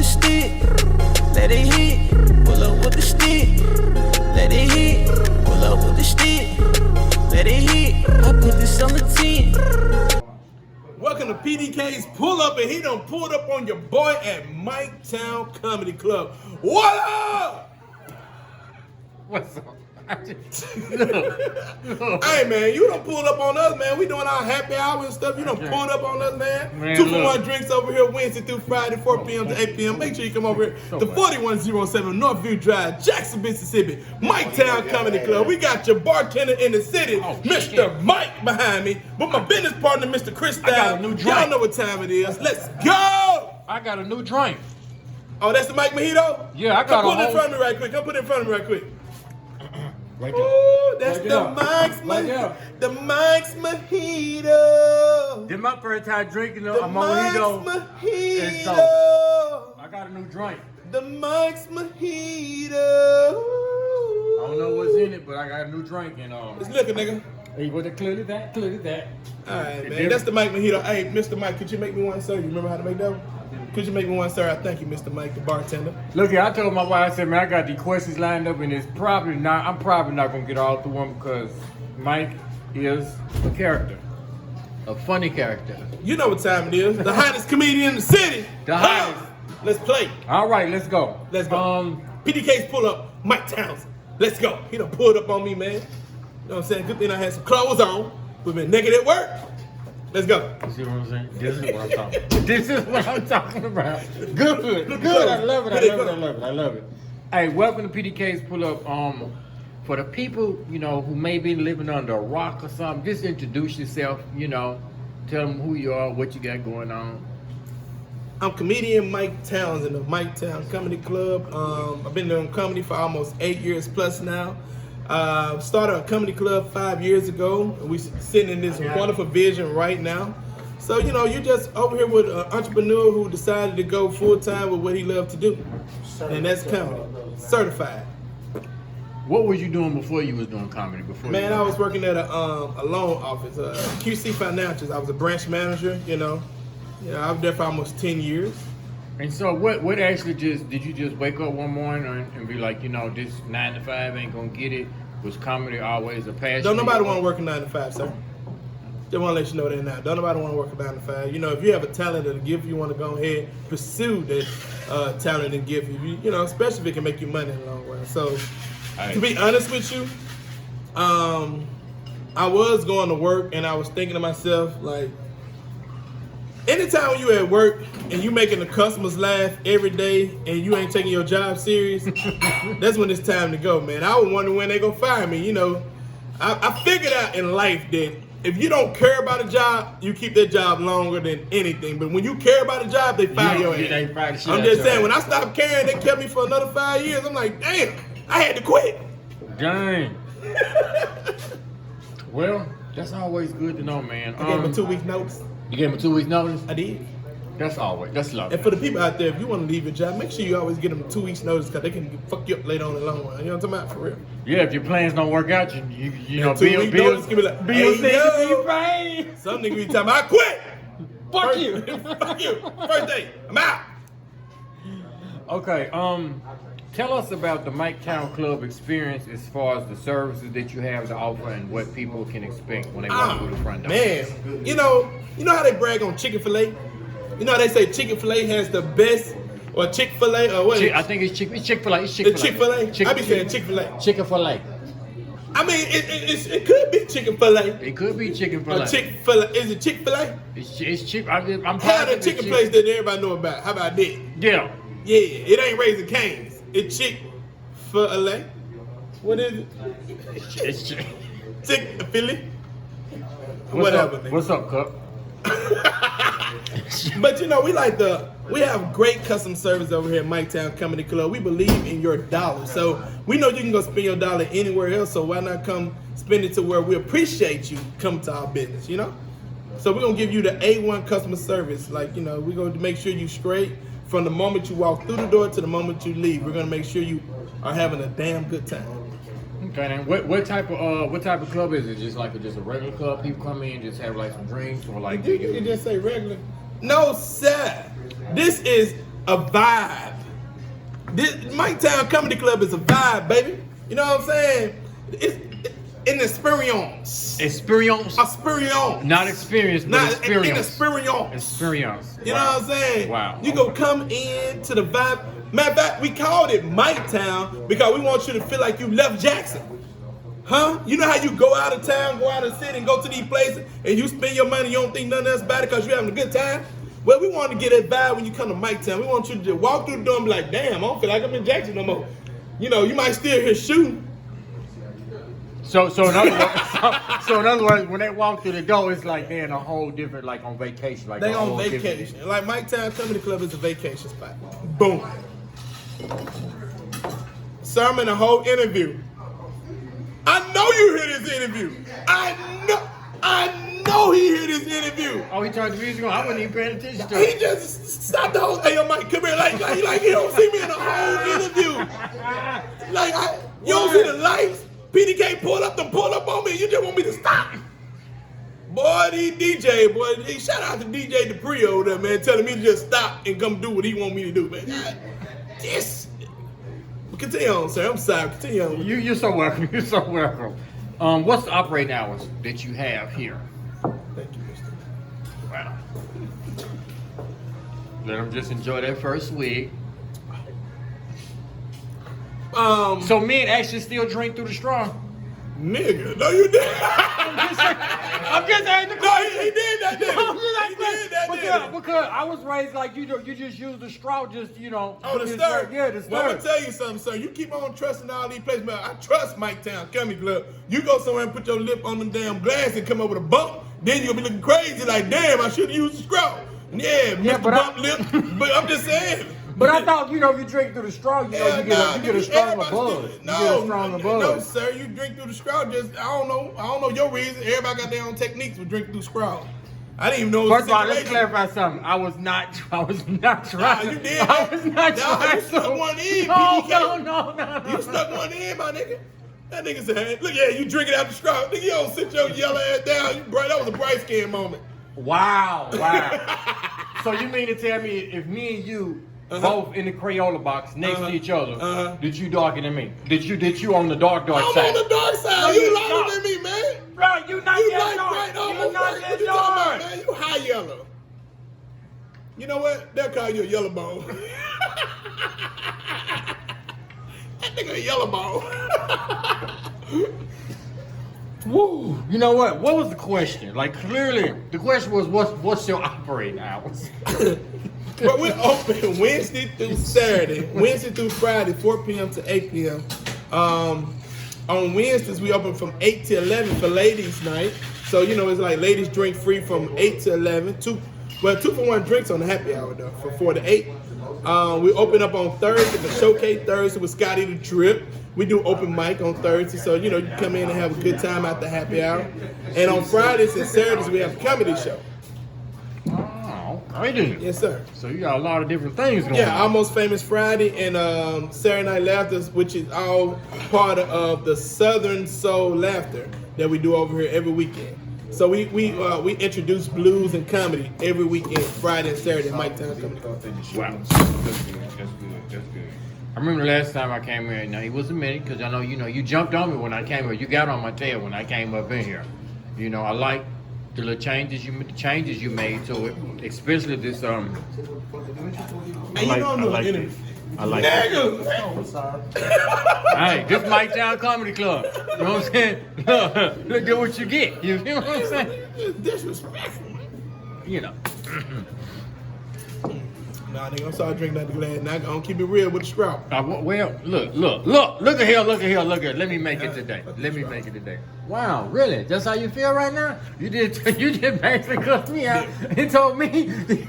the stick, let it hit. Pull up with the stick, let it hit. Pull up with the stick, let it hit. I put this on the 10. Welcome to PDK's Pull Up, and he done pulled up on your boy at Mike Town Comedy Club. What up? What's up? Hey man, you done pulled up on us, man. We doing our happy hour and stuff. You done pulled up on us, man. 2 for 1 drinks over here Wednesday through Friday, 4 p.m. to 8 p.m. Make sure you come over here to 4107 Northview Drive, Jackson, Mississippi. Mike Town Comedy Club. We got your bartender in the city, Mr. Mike behind me, with my business partner, Mr. Chris Style. I got a new drink. Y'all know what time it is. Let's go! I got a new drink. Oh, that's the Mike Mojito? Yeah, I got Come put it in front of me right quick. Come put it in front of me right quick. Right there. Ooh, that's Right the there. Mike's Right there. the Mike's Mojito. This my first time drinking a The Mike's mojito. Mojito. And so, I got a new drink. The Mike's Mojito. I don't know what's in it, but I got a new drink and It's liquor, nigga. Hey, well, clearly that. All right, man. That's the Mike Mojito. Hey, Mr. Mike, could you make me one, sir? You remember how to make that one? Could you make me one, sir? I thank you, Mr. Mike, the bartender. Look here, I told my wife, I said, man, I got these questions lined up, and I'm probably not gonna get all through them because Mike is a character, a funny character. You know what time it is. The hottest comedian in the city. The hottest. Let's play. All right, let's go. Let's go. PDK's pull up, Mike Townsend. Let's go. He done pulled up on me, man. You know what I'm saying? Good thing I had some clothes on. We've been naked at work. Let's go. You see what I'm saying? This is what I'm talking about. This is what I'm talking about. Good. Look Good. at I love it. it. I love it. Hey, welcome to PDK's Pull Up. For the people, who may be living under a rock or something, just introduce yourself, tell them who you are, what you got going on. I'm comedian Mike Townsend of Mike Town Comedy Club. I've been doing comedy for almost 8 years plus now. Started a comedy club 5 years ago. We sitting in this wonderful vision right now. So, you're just over here with an entrepreneur who decided to go full time with what he loved to do. And that's comedy. Certified. What was you doing before you was doing comedy? Man, I was working at a loan office, QC Financials. I was a branch manager, I was there for almost 10 years. And so what actually did you just wake up one morning and be like, this 9 to 5 ain't gonna get it? Was comedy always a passion? Don't nobody want to work a 9 to 5, sir. Just want to let you know that now. Don't nobody want to work a 9 to 5. If you have a talent and a gift, you want to go ahead pursue that talent and gift. Especially if it can make you money in the long run. So, to be honest with you, I was going to work and I was thinking to myself, like, anytime you at work and you making the customers laugh every day and you ain't taking your job serious, that's when it's time to go, man. I was wondering when they gonna fire me. I figured out in life that if you don't care about a job, you keep that job longer than anything. But when you care about a job, they fire your ass. I'm just saying, when I stopped caring, they kept me for another 5 years. I'm like, damn, I had to quit. Dang. Well, that's always good to know, man. I gave him a 2 week notice. You gave him a 2 weeks notice? I did. That's lovely. And for the people out there, if you want to leave your job, make sure you always get them 2 weeks notice because they can fuck you up later on in the long run. You know what I'm talking about? For real. Yeah, if your plans don't work out, you know, 2 week notice can be like, bills hey, need to yo. be paid. Some nigga be talking about, I quit. Fuck you. Fuck you. First day, I'm out. Okay, tell us about the Mike Town Club experience as far as the services that you have to offer and what people can expect when they walk through the front door. Man, you know how they brag on Chick-fil-A? You know how they say Chick-fil-A has the best, or Chick-fil-A, or what? I think it's Chick-fil-A. It's It's Chick-fil-A? I be saying Chick-fil-A. Chick-fil-A. I mean, it could be Chick-fil-A. It could be Chick-fil-A. Or Chick-fil-A. Is it Chick-fil-A? It's Chick. I'm How the chicken place that everybody know about? How about that? Yeah. Yeah, it ain't Raising Cane's. It's Chick-fil-A. What is it? It's Chick. Chick-fil-A. Whatever. Nigga. What's up, Cup? But we have great customer service over here at Mike Town Comedy Club. We believe in your dollar. So we know you can go spend your dollar anywhere else, so why not come spend it to where we appreciate you come to our business, So we're gonna give you the A1 customer service. We're gonna make sure you straight from the moment you walk through the door to the moment you leave. We're gonna make sure you are having a damn good time. Okay, then what type of club is it? Just a regular club? People come in, just have like some drinks, or like You can just say regular. No, sir. This is a vibe. This Mike Town Comedy Club is a vibe, baby. You know what I'm saying? It's an experience. Experience. Experience. Not experience, but Not experience. an experience. Experience. You know what I'm saying? Wow. You go come in to the vibe. Matter of fact, we called it Mike Town because we want you to feel like you left Jackson. Huh? You know how you go out of town, go out of the city, and go to these places, and you spend your money, you don't think nothing else about it because you're having a good time? Well, we want to get that vibe when you come to Mike Town. We want you to just walk through the door and be like, damn, I don't feel like I'm in Jackson no more. You know, you might still hear shooting. So in other words, when they walk through the door, it's like they're in a whole different, like on vacation. Like They a on whole vacation. different- Like Mike Town Comedy Club is a vacation spot. Boom. Sermon, a whole interview. I know you hear this interview. I know he hear this interview. Oh, he turned the music on. I wasn't even paying attention to He it. just stopped the whole. Hey, yo, Mike, come here. Like he don't see me in the whole interview. Like you don't see the lights. PDK pulled up on me. You just want me to stop. Boy, these DJ, boy, hey, shout out to DJ Dupree over there, man, telling me to just stop and come do what he want me to do, man. Yes. Continue on, sir. I'm sorry. Continue on. You're so welcome. You're so welcome. What's the operating hours that you have here? Thank you, mister. Wow. Let them just enjoy that first week. So men actually still drink through the straw? Nigga, no, you didn't. I'm just saying the No, he did that, didn't he? He did that, didn't he? Because I was raised like you just use the straw, just Oh, the just stir. Yeah, the stir. Well, I'm gonna tell you something, sir. You keep on trusting all these places, man. I trust Mike Town Comedy Club. You go somewhere and put your lip on them damn glass and come up with a bump, then you'll be looking crazy like, damn, I should have used the straw. Yeah, Mr. but Bump Lip. But I'm just saying. But I thought, if you drink through the straw, you get a stronger buzz. You get a stronger buzz. No, sir. You drink through the straw. Just I don't know your reason. Everybody got their own techniques with drinking through straw. I didn't even know. First of all, let's clarify something. I was not trying. Nah, you did. I was not Nah, trying. you stuck one in, No, PDK. no. You stuck one in, my nigga. That nigga said, hey, look, yeah, you drinking out the straw. Nigga, you don't sit your yellow ass down. That was a bright skin moment. Wow. So you mean to tell me if me and you both in the Crayola box next to each other, did you darker than me? Did you on the dark I'm side? on the dark side. No, you you lighter not. than me, man. Bro, you not You that like dark. bright You almost not like, that what you talking about, dark. man? You high yellow. You know what? They'll call you a yellow bone. That nigga a yellow bone. Woo. You know what? What was the question? Like clearly, the question was, what's your operating hours? But we're open Wednesday through Saturday, Wednesday through Friday, 4 p.m. to 8 p.m. On Wednesdays, we open from 8 to 11 for ladies' night. So, it's like ladies drink free from 8 to 11. 2-for-1 drinks on the happy hour, though, from 4 to 8. We open up on Thursday, the Showcase Thursday with Scotty the Trip. We do open mic on Thursday, so, you come in and have a good time at the happy hour. And on Fridays and Saturdays, we have a comedy show. Oh, I didn't. Yes, sir. So you got a lot of different things going Yeah, on. Almost Famous Friday and Saturday Night Laughter, which is all part of the Southern Soul Laughter that we do over here every weekend. So we introduce blues and comedy every weekend, Friday and Saturday, Mike Town Comedy Club. Wow, that's good. I remember the last time I came here. Now it was a minute because I know you jumped on me when I came here. You got on my tail when I came up in here. I like the little changes you made to it, especially this And you don't know interview. I like it. Hey, this Mike Town Comedy Club. You know what I'm saying? Look at what you get. You know what I'm saying? It's disrespectful, man. Nah, nigga, I'm sorry drinking out the glass. Now I'm gonna keep it real with the straw. Well, look at here. Let me make it today. Wow, really? That's how you feel right now? You just basically cussed me out and told me.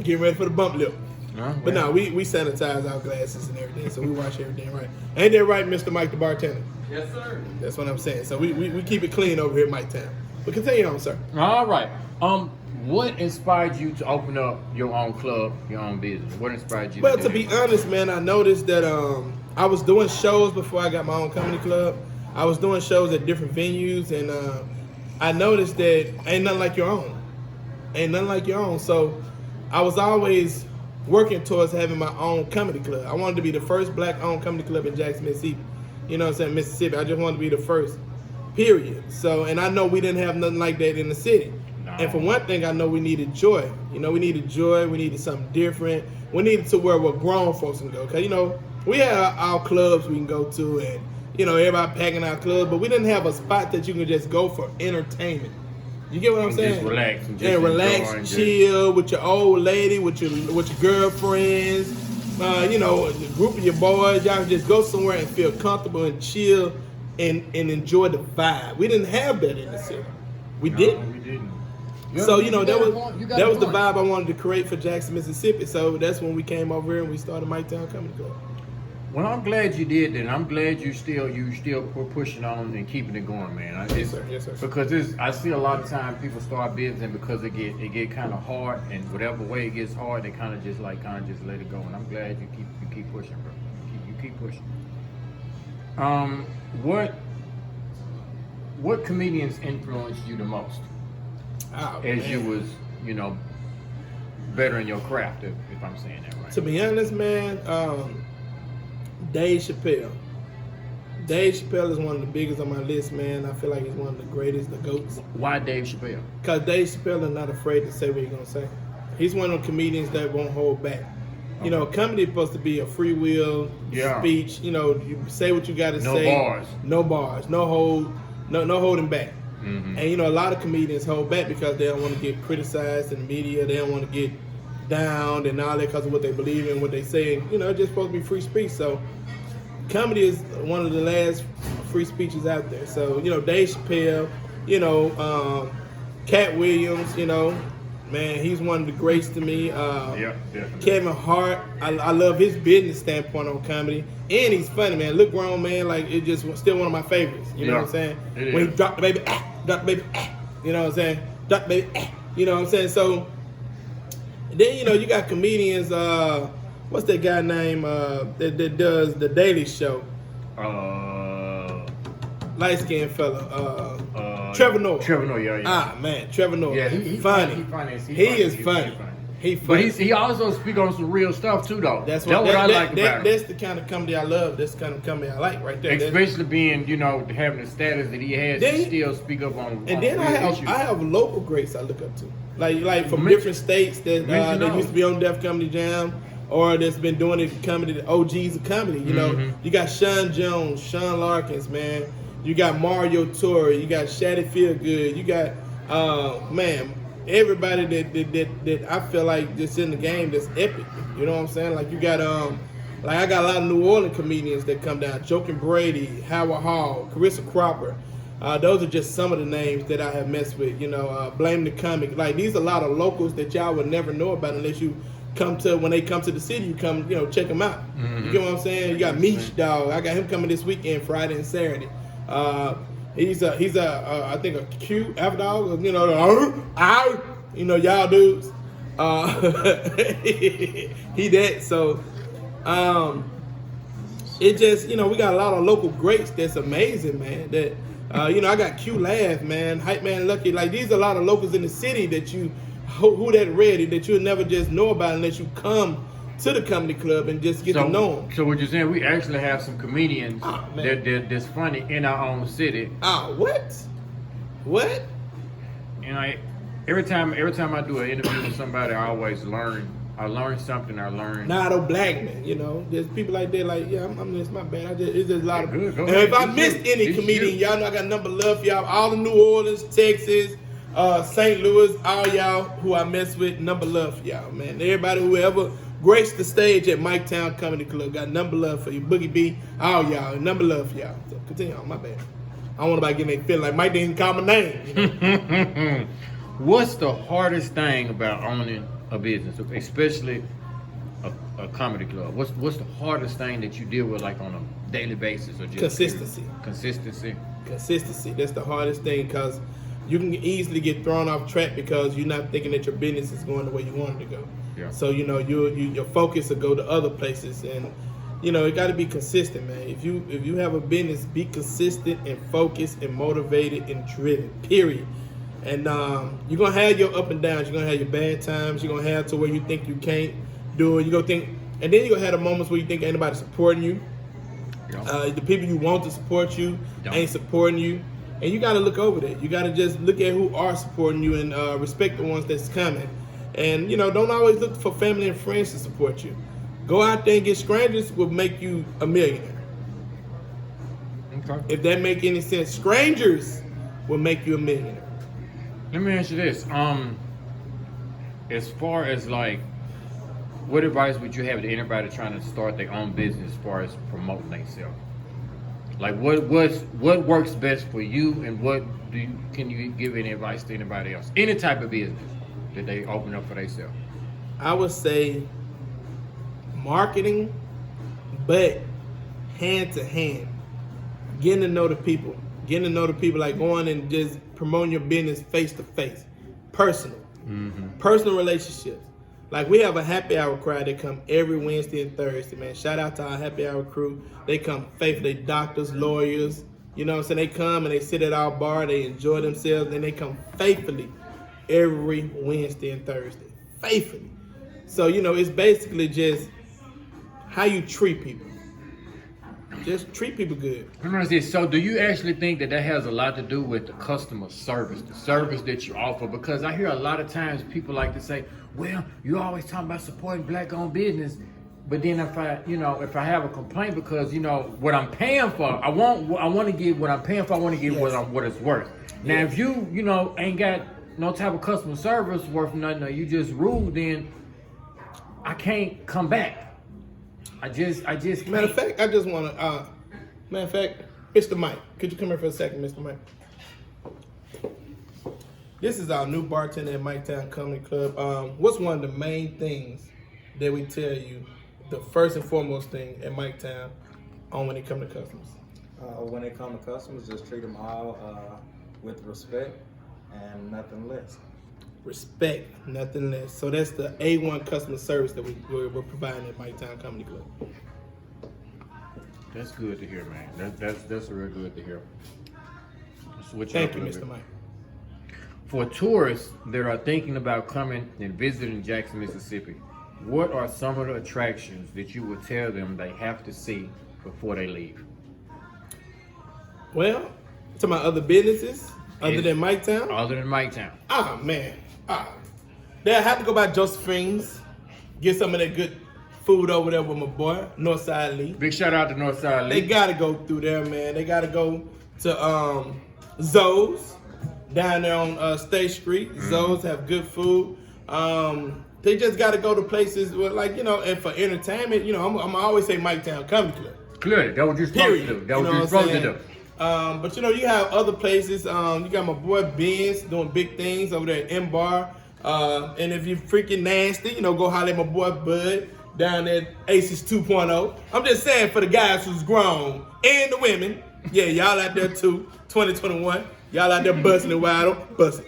Get ready for the bump lip. Well. But no, we sanitize our glasses and everything, so we wash everything right. Ain't that right, Mr. Mike the bartender? Yes, sir. That's what I'm saying. So we keep it clean over here at Mike Town. But continue on, sir. All right. What inspired you to open up your own club, your own business? What inspired you? Well, do to that? be honest, man, I noticed that I was doing shows before I got my own comedy club. I was doing shows at different venues, and I noticed that ain't nothing like your own. So I was always working towards having my own comedy club. I wanted to be the first black-owned comedy club in Jackson, Mississippi. You know what I'm saying? Mississippi. I just wanted to be the first, period. So, and I know we didn't have nothing like that in the city. No. And for one thing, I know we needed joy. You know, we needed joy. We needed something different. We needed to where grown folks can go. Because, you know, we had our clubs we can go to, and, you know, everybody packing our clubs, but we didn't have a spot that you can just go for entertainment. You get what I'm saying? Just relax and just relax, chill with your old lady, with your girlfriends, you know, a group of your boys. Y'all can just go somewhere and feel comfortable and chill and enjoy the vibe. We didn't have that in the city. We didn't. So, you know, that was the vibe I wanted to create for Jackson, Mississippi. So that's when we came over here and we started Mike-Town Comedy Club. Well, I'm glad you did that. And I'm glad you still were pushing on and keeping it going, man. Yes, sir. Yes, sir. Because I see a lot of times people start business because it get kind of hard, and whatever way it gets hard, they kind of just let it go. And I'm glad you keep pushing, bro. You keep pushing. What comedians influenced you the most as you was, you know, better in your craft, if I'm saying that right? To be honest, man, Dave Chappelle. Dave Chappelle is one of the biggest on my list, man. I feel like he's one of the greatest, the GOATs. Why Dave Chappelle? Because Dave Chappelle is not afraid to say what he's going to say. He's one of the comedians that won't hold back. You know, comedy is supposed to be a free will speech. You know, you say what you got to say. No bars. No holding back. Mm-hmm. And, you know, a lot of comedians hold back because they don't want to get criticized in the media. They don't want to get down and all that because of what they believe in, what they say. And, you know, it's just supposed to be free speech. So comedy is one of the last free speeches out there. So, you know, Dave Chappelle, you know, Cat Williams, you know, man, he's one of the greats to me. Definitely. Kevin Hart, I love his business standpoint on comedy. And he's funny, man. Look grown, man, like it's just still one of my favorites. You know what I'm saying? When he dropped the baby, you know what I'm saying? Drop the baby, you know what I'm saying? So then, you know, you got comedians, what's that guy name that does the Daily Show? Light-skinned fella. Trevor Noah. Yeah. Ah, man, Trevor Noah. Yeah, he's funny. He is funny. He funny. But he also speaks on some real stuff too, though. That's what I like about him. That's the kind of comedy I love. That's the kind of comedy I like right there. Especially being, you know, having the status that he has to still speak up on. And then I have local greats I look up to, like from different states that used to be on Def Comedy Jam, or that's been doing it comedy, the OGs of comedy. You know, you got Sean Jones, Sean Larkins, man. You got Mario Torre. You got Shaddy Feelgood. You got everybody that I feel like just in the game that's epic. You know what I'm saying? Like you got like I got a lot of New Orleans comedians that come down. Joking Brady, Howard Hall, Carissa Cropper. Those are just some of the names that I have messed with. You know, Blame the Comic. Like these are a lot of locals that y'all would never know about unless you when they come to the city, you come, you know, check them out. You get what I'm saying? You got Meech Dog. I got him coming this weekend, Friday and Saturday. He's I think a cute after dog, you know, y'all dudes. He that, so it just, you know, we got a lot of local greats that's amazing, man. That you know, I got Q Laugh, man, Hype Man Lucky. Like these are a lot of locals in the city that you who that ready that you'll never just know about unless you come to the comedy club and just get to know them. So what you're saying, we actually have some comedians that's funny in our own city. What? And every time I do an interview with somebody, I always learn. I learn something. Nardo Blackman, you know, there's people like that. Like, yeah, I'm just my bad. It's just a lot of. And if I missed any comedian, y'all know I got number love for y'all. All the New Orleans, Texas, St. Louis, all y'all who I mess with, number love for y'all, man. Everybody who ever graced the stage at Mike-Town Comedy Club got number love for you. Boogie B, all y'all, number love for y'all. So continue on, my bad. I don't want nobody getting their feeling like Mike didn't call my name. You know? What's the hardest thing about owning a business, especially a comedy club? What's the hardest thing that you deal with, like on a daily basis, or just Consistency. That's the hardest thing, because you can easily get thrown off track because you're not thinking that your business is going the way you want it to go. Yeah. So you know your focus will go to other places, and you know it got to be consistent, man. If you have a business, be consistent and focused and motivated and driven. Period. And you're gonna have your up and downs. You're gonna have your bad times. You're gonna have to where you think you can't doing. You go think, and then you gonna have the moments where you think ain't nobody supporting you. Yeah. The people you want to support you Yeah. ain't supporting you, and you got to look over that. You got to just look at who are supporting you and respect the ones that's coming. And don't always look for family and friends to support you. Go out there and get strangers will make you a millionaire. Okay. If that make any sense, strangers will make you a millionaire. Let me ask you this. As far as like, what advice would you have to anybody trying to start their own business as far as promoting themselves? Like what works best for you, and can you give any advice to anybody else? Any type of business that they open up for themselves. I would say marketing, but hand to hand. Getting to know the people. Like going and just promoting your business face to face. Personal. Personal relationships. Like we have a happy hour crowd that come every Wednesday and Thursday, man. Shout out to our happy hour crew. They come faithfully, doctors, lawyers. You know what I'm saying? They come and they sit at our bar, they enjoy themselves, and they come faithfully every Wednesday and Thursday. Faithfully. So, it's basically just how you treat people. Just treat people good. Let me ask you this. So do you actually think that has a lot to do with the customer service, the service that you offer? Because I hear a lot of times people like to say, well, you always talking about supporting black-owned business, but then if I have a complaint because, what I'm paying for, I want to get what I'm paying for, I want to get what it's worth. Now, if you, ain't got no type of customer service worth nothing, or you just rude, then I can't come back. I just can't. Matter of fact, I just want to, Mr. Mike, could you come here for a second, Mr. Mike? This is our new bartender at Mike Town Comedy Club. What's one of the main things that we tell you, the first and foremost thing at Mike Town when it comes to customers? When it comes to customers, just treat them all with respect and nothing less. Respect, nothing less. So that's the A1 customer service that we're providing at Mike Town Comedy Club. That's good to hear, man. That's real good to hear. Thank you, Mr. Mike. For tourists that are thinking about coming and visiting Jackson, Mississippi, what are some of the attractions that you would tell them they have to see before they leave? Well, to my other businesses, other than Mike Town? Other than Mike Town. Ah, man. They have to go by Josephine's, get some of that good food over there with my boy, Northside Lee. Big shout out to Northside Lee. They gotta go through there, man. They gotta go to Zoe's down there on State Street. Zoe's have good food. They just gotta go to places where, and for entertainment, I'm always say Mike Town Comedy Club. Clearly, that what you're supposed to do. That what you're supposed to do. But you have other places. You got my boy Benz doing big things over there at M-Bar. And if you're freaking nasty, go holler at my boy Bud down at Aces 2.0. I'm just saying for the guys who's grown and the women. Yeah, y'all out there too. 2021. Y'all out there busting it wide open.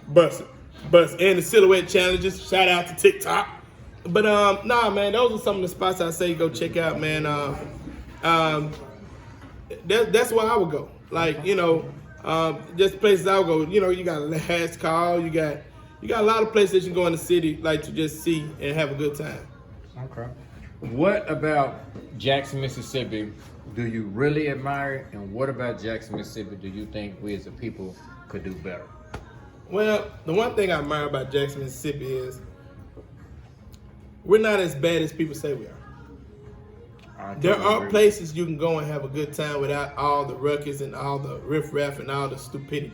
Busting. And the silhouette challenges. Shout out to TikTok. But nah, man, those are some of the spots I say go check out, man. That's where I would go. Just places I would go. You got Last Call. You got a lot of places you can go in the city, to just see and have a good time. Okay. What about Jackson, Mississippi do you really admire, and what about Jackson, Mississippi do you think we as a people could do better? Well, the one thing I admire about Jackson, Mississippi is we're not as bad as people say we are. There are places you can go and have a good time without all the ruckus and all the riffraff and all the stupidity.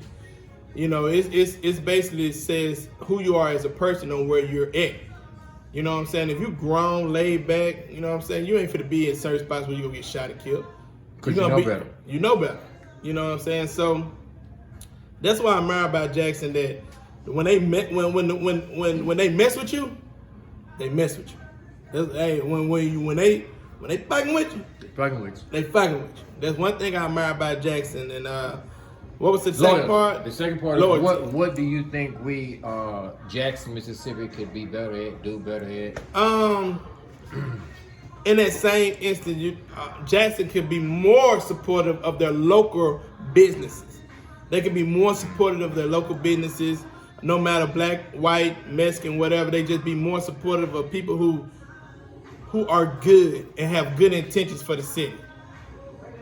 It's basically says who you are as a person on where you're at. You know what I'm saying? If you grown, laid back, you know what I'm saying? You ain't finna be in certain spots where you gonna get shot and killed. Cause you know better. You know better. You know what I'm saying? So that's why I admire about Jackson that when they when they mess with you, they mess with you. When they fucking with you, they fucking with you. That's one thing I admire about Jackson. And what was the second part? The second part is what do you think we Jackson, Mississippi could be better at, do better at? In that same instant, Jackson could be more supportive of their local businesses. They can be more supportive of their local businesses, no matter black, white, Mexican, whatever. They just be more supportive of people who who are good and have good intentions for the city.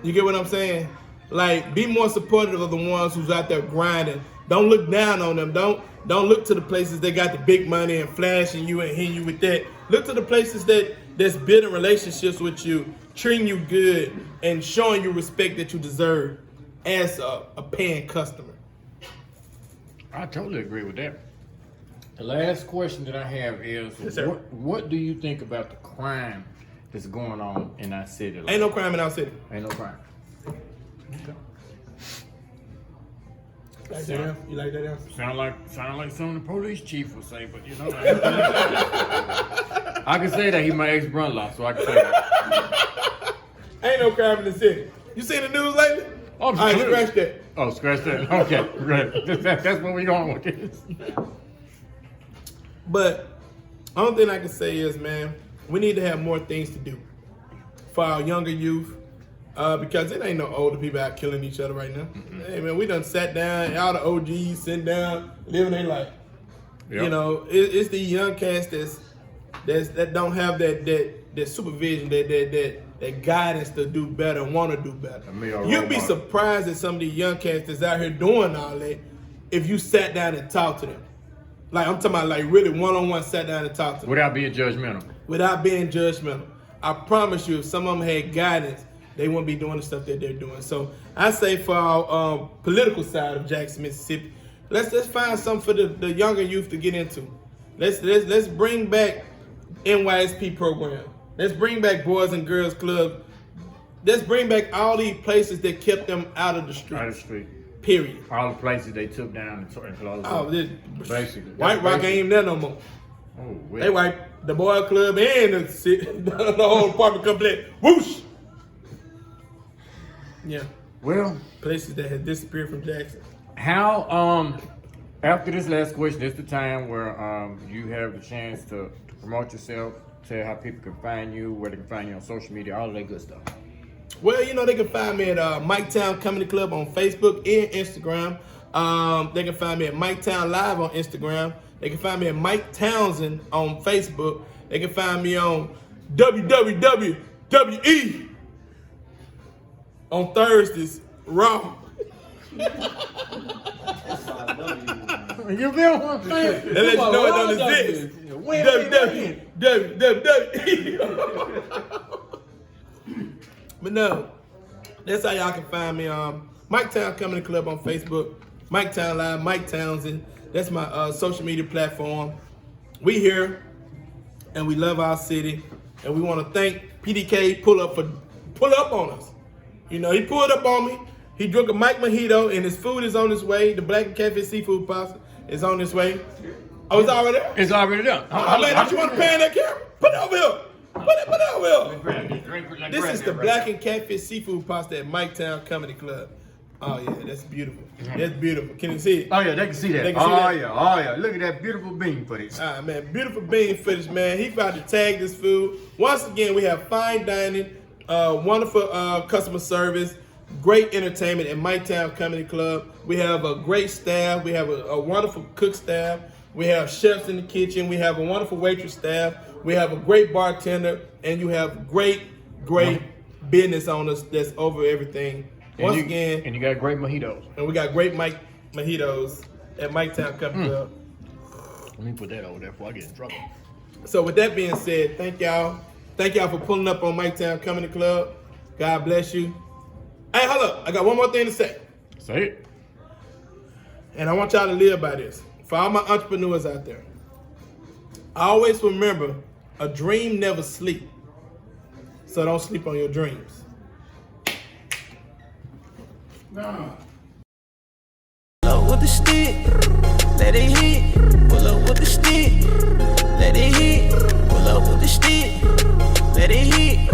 You get what I'm saying? Like, be more supportive of the ones who's out there grinding. Don't look down on them. Don't look to the places that got the big money and flashing you and hitting you with that. Look to the places that's building relationships with you, treating you good, and showing you respect that you deserve as a paying customer. I totally agree with that. The last question that I have is, Yes, sir. what do you think about the crime that's going on in our city? Ain't no crime in our city. Ain't no crime. Okay. Like that answer? You like that answer? Sound like something the police chief would say, but you know, I can say that he's my ex-brother-in-law, so I can say that. Ain't no crime in the city. You seen the news lately? Oh, all right, clearly. scratch that. Oh, scratch that. Okay, great. That's where we going with this. But only thing I can say is, man, we need to have more things to do for our younger youth, because it ain't no older people out killing each other right now. Hey, man, we done sat down, all the OGs sitting down, living their life. Yep. You know, it's the young cats that don't have that supervision, that guidance to do better and want to do better. You'd be surprised at some of the young cats that's out here doing all that if you sat down and talked to them. Like, I'm talking about, like, really one-on-one sat down and talked to them. Without being judgmental. Without being judgmental. I promise you, if some of them had guidance, they wouldn't be doing the stuff that they're doing. So I say for our political side of Jackson, Mississippi, let's find something for the younger youth to get into. Let's bring back NYSP program. Let's bring back Boys and Girls Club. Let's bring back all these places that kept them out of the street. Out of the street. Period. All the places they took down and closed. Oh, this basically. White Rock ain't even there no more. Oh, wait. They wiped the Boy Club and the whole apartment complex. Whoosh! Yeah. Well, Places that had disappeared from Jackson. how after this last question, it's the time where you have the chance to promote yourself, tell how people can find you, where they can find you on social media, all of that good stuff. Well, you know, they can find me at Mike Town Comedy Club on Facebook and Instagram. They can find me at Mike Town Live on Instagram. They can find me at Mike Townsend on Facebook. They can find me on WWE on Thursdays, Raw. You feel what I'm saying? They let you know it don't exist. WWE. But no, that's how y'all can find me. Mike Town Comedy Club on Facebook, Mike Town Live, Mike Townsend. That's my social media platform. We here, and we love our city, and we want to thank PDK pull up on us. You know, he pulled up on me. He drank a Mike Mojito, and his food is on its way. The Black and Catfish Seafood Pasta is on its way. Oh, it's already there? It's already done. Man, don't you want to pan that camera? Put it over here. Put it over here. This is the Black and Catfish Seafood Pasta at Mike Town Comedy Club. Oh, yeah, that's beautiful. That's beautiful. Can you see it? Oh, yeah, they can see that. They can see that. Yeah. Look at that beautiful bean footage. Ah, man, beautiful bean footage, man. He about to tag this food. Once again, we have fine dining, wonderful customer service, great entertainment at Mike Town Comedy Club. We have a great staff. We have a wonderful cook staff. We have chefs in the kitchen. We have a wonderful waitress staff. We have a great bartender, and you have great business owners that's over everything. Once again, and you got great mojitos. And we got great Mike Mojitos at Mike Town Comedy Club. Let me put that over there before I get in trouble. So with that being said, thank y'all. Thank y'all for pulling up on Mike Town Comedy Club. God bless you. Hey, hold up. I got one more thing to say. Say it. And I want y'all to live by this. For all my entrepreneurs out there, always remember, a dream never sleeps. So don't sleep on your dreams. Pull up with the stick, let it hit. Pull up with the stick, let it hit. Pull up with the stick, let it hit.